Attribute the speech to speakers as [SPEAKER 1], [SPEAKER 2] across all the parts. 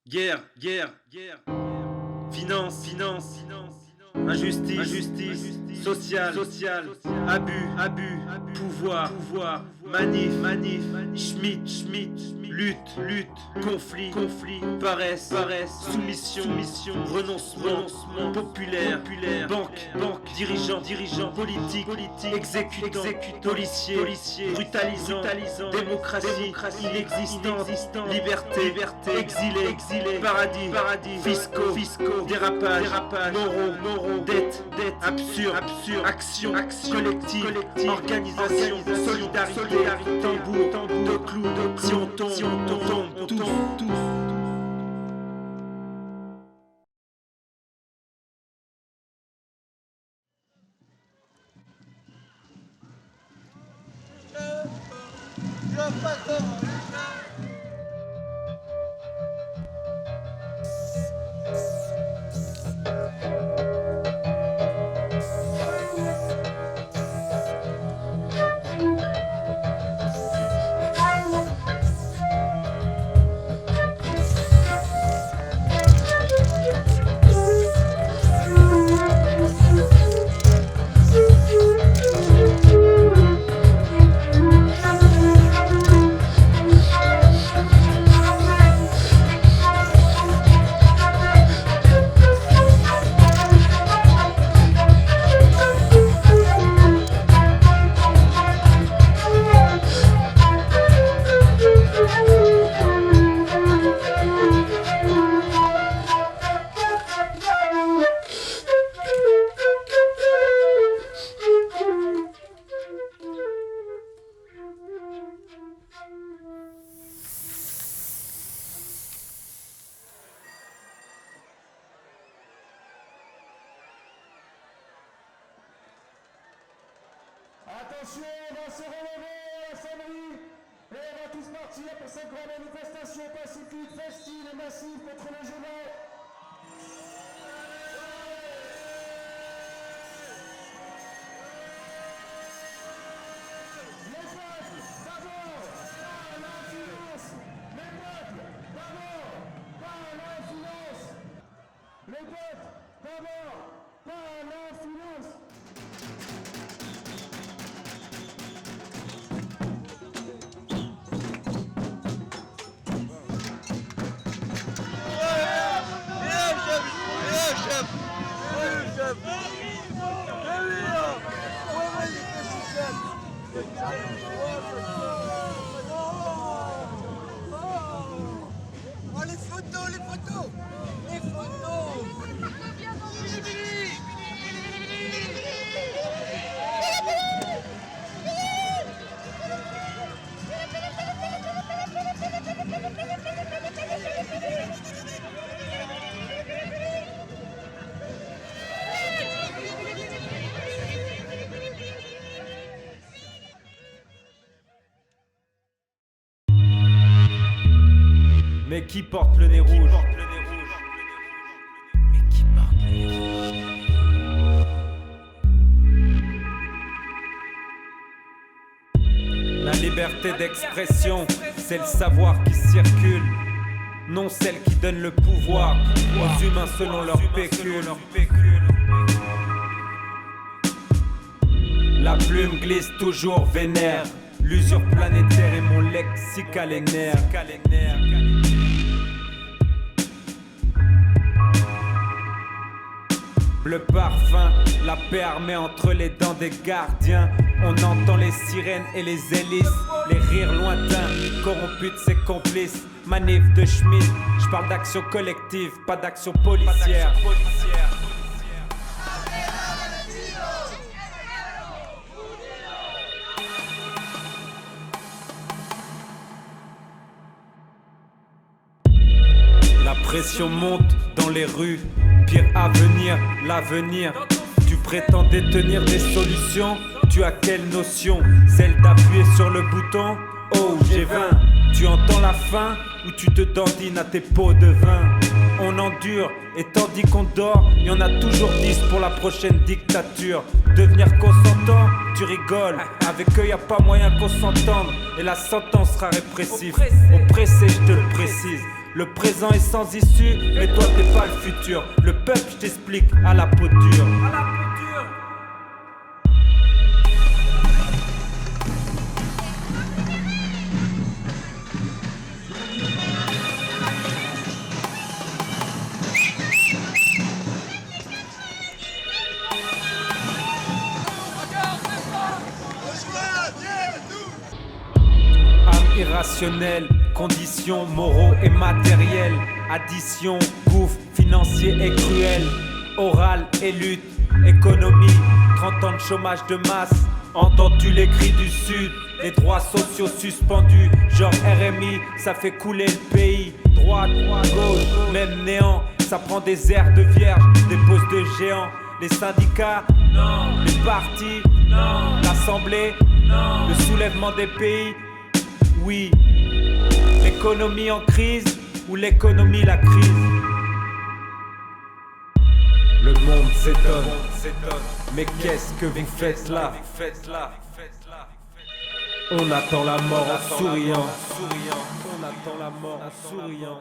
[SPEAKER 1] Guerre, guerre, guerre. Finance, finance, injustice, injustice, sociale, sociale, abus, pouvoir, manif, Schmitt, lutte, conflit, paresse, soumission, renoncement, populaire, banque, dirigeant, politique, exécutant, policier, brutalisant, démocratie, inexistant, liberté, exilé, paradis, fiscaux, dérapage, moraux, dette, absurde, action, collective, organisation, solidarité, tambour, de clous, si on tombe, tous.
[SPEAKER 2] Attention, on va se relever à la sonnerie et on va tous partir pour cette grande manifestation pacifique, festive et massive contre le genou. Les peuples, d'abord, par l'influence. Les peuples, d'abord, par l'influence. Les peuples, d'abord, par l'influence.
[SPEAKER 3] Oh, les photos.
[SPEAKER 1] Mais qui porte le nez rouge? Mais qui porte le nez rouge? La liberté d'expression, c'est le savoir qui circule, non celle qui donne le pouvoir aux humains selon leur pécule. La plume glisse toujours vénère, l'usure planétaire est mon lexique à les nerfs. Le parfum, la paix armée entre les dents des gardiens. On entend les sirènes et les hélices, les rires lointains, corrompus de ses complices. Manif de Schmitt, je parle d'action collective, pas d'action policière. La pression monte dans les rues, pire à venir, l'avenir. Tu prétends détenir des solutions, tu as quelle notion? Celle d'appuyer sur le bouton? Oh, j'ai 20. Tu entends la faim ou tu te dandines à tes pots de vin? On endure et tandis qu'on dort, y en a toujours 10 pour la prochaine dictature. Devenir consentant, tu rigoles. Avec eux y a pas moyen qu'on s'entende et la sentence sera répressive. Oppressé, je te le précise. Le présent est sans issue, mais toi t'es pas le futur. Le peuple, je t'explique, à la peau dure. Âme irrationnelle, conditions moraux et matériels, addition, gouffre financier et cruel, oral et lutte, économie, 30 ans de chômage de masse. Entends-tu les cris du sud, les droits sociaux suspendus, genre RMI, ça fait couler le pays. Droite, gauche, même néant, ça prend des airs de vierge, des poses de géants. Les syndicats, non. Les partis, non. L'Assemblée, non. Le soulèvement des pays, oui. L'économie en crise ou l'économie la crise. Le monde s'étonne, mais qu'est-ce que vous faites là? On attend la mort en souriant. On attend la mort en souriant.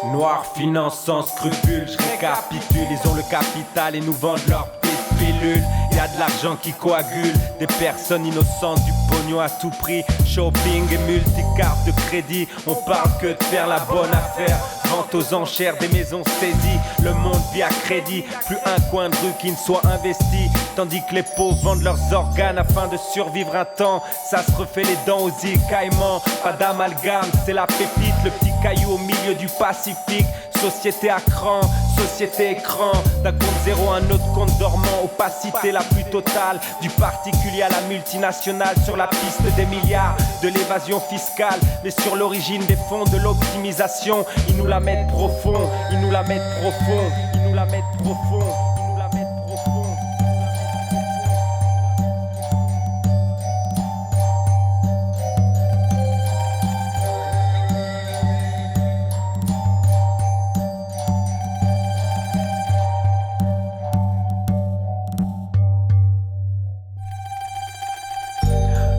[SPEAKER 1] Noir, finance sans scrupules, je récapitule, ils ont le capital et nous vendent leurs petites pilules. Y'a de l'argent qui coagule, des personnes innocentes, du pognon à tout prix, shopping et multicartes de crédit. On parle que de faire la bonne affaire, vente aux enchères des maisons saisies. Le monde vit à crédit, plus un coin de rue qui ne soit investi. Tandis que les pauvres vendent leurs organes afin de survivre un temps. Ça se refait les dents aux îles Caïmans, pas d'amalgame, c'est la pépite, le petit caillou au milieu du Pacifique. Société à cran, société écran, d'un compte zéro à un autre compte dormant. Opacité la plus totale, du particulier à la multinationale. Sur la piste des milliards, de l'évasion fiscale, mais sur l'origine des fonds de l'optimisation. Ils nous la mettent profond, ils nous la mettent profond, ils nous la la mettent profond, ils nous la mettent profond.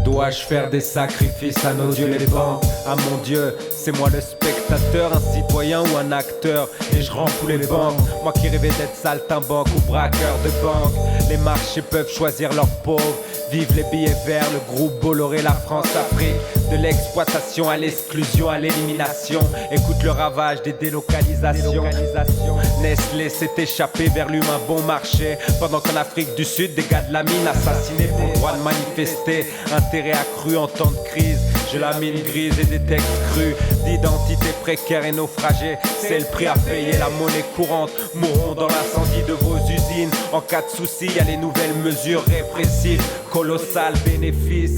[SPEAKER 1] Dois-je faire des sacrifices à nos dieux les banques? À mon Dieu, c'est moi le spectateur, un citoyen ou un acteur? Et je rends tous les banques, moi qui rêvais d'être saltimbanque ou braqueur de banque. Les marchés peuvent choisir leurs pauvres, vive les billets verts, le groupe Bolloré, la France-Afrique. De l'exploitation à l'exclusion, à l'élimination. Écoute le ravage des délocalisations. Nestlé s'est échappé vers l'humain bon marché, pendant qu'en Afrique du Sud, des gars de la mine assassinés pour le droit de manifester. Intérêt accru en temps de crise, j'ai la mine grise et des textes crus d'identité précaire et naufragée. C'est le prix à payer, la monnaie courante. Mourront dans l'incendie de vos usines. En cas de soucis, y a les nouvelles mesures répressives. Colossal bénéfice.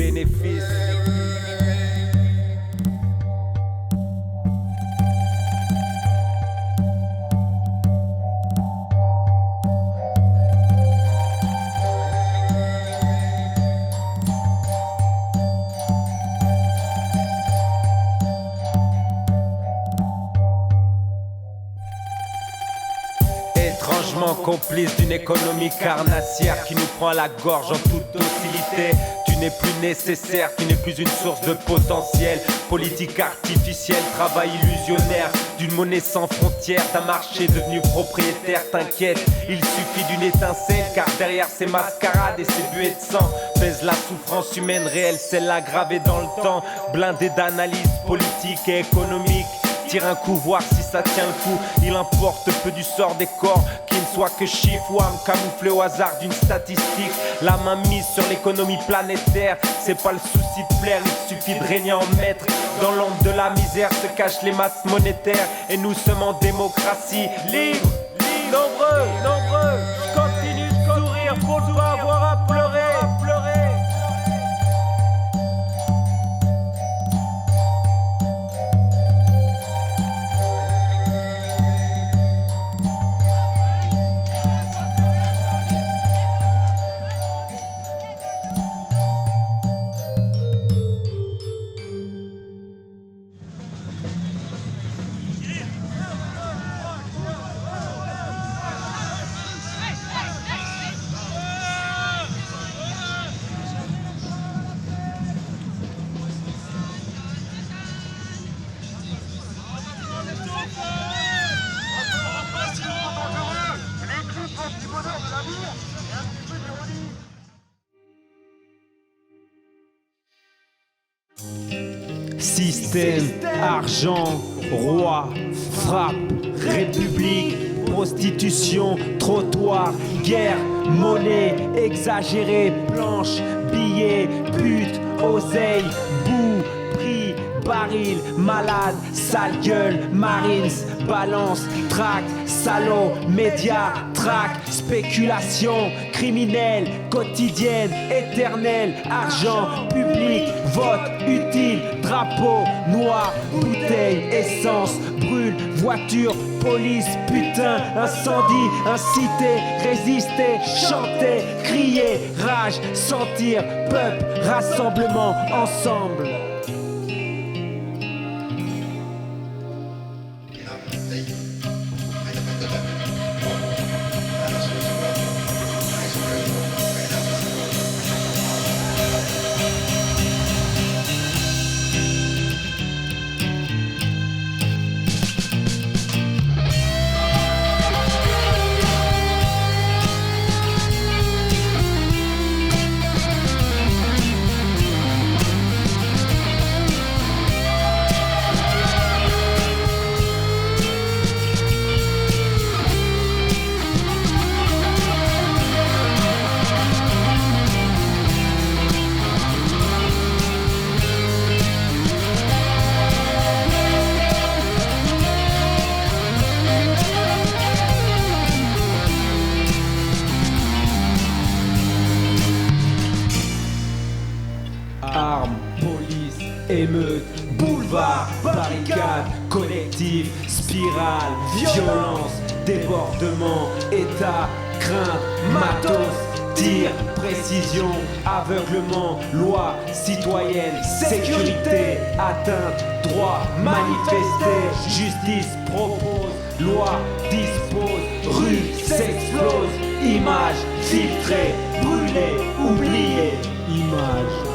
[SPEAKER 1] Étrangement complice d'une économie carnassière qui nous prend à la gorge en toute docilité. Tu n'es plus nécessaire, tu n'es plus une source de potentiel. Politique artificielle, travail illusionnaire, d'une monnaie sans frontières. Ta marché devenu propriétaire, t'inquiète, il suffit d'une étincelle, car derrière ces mascarades et ces buées de sang pèse la souffrance humaine réelle, celle-là gravée dans le temps. Blindée d'analyse politique et économique, tire un coup, voir si ça tient le coup. Il importe peu du sort des corps, qui ne soient que chiffres ou âmes camouflées au hasard d'une statistique. La main mise sur l'économie planétaire, c'est pas le souci de plaire, il suffit de régner en maître. Dans l'ombre de la misère se cachent les masses monétaires, et nous sommes en démocratie, libre, nombreux. Je continue de sourire pour ne pas avoir à pleurer. Système, argent, roi, frappe, république, prostitution, trottoir, guerre, monnaie, exagérée, planche, billets, pute, oseille, boue, prix, baril, malade, sale gueule, marines, balance, tract, salaud, médias, tract, spéculation, criminelle, quotidienne, éternelle, argent, public, vote, utile, drapeau, noir, bouteille, essence, brûle, voiture, police, putain, incendie, inciter, résister, chanter, crier, rage, sentir, peuple, rassemblement, ensemble. Armes, police, émeute, boulevard, barricade, collectif, spirale, violence, débordement, état, crainte, matos, tir, précision, aveuglement, loi, citoyenne, sécurité, atteinte, droit, manifester, justice propose, loi dispose, rue s'explose, image filtrée, brûlée, oubliée, image.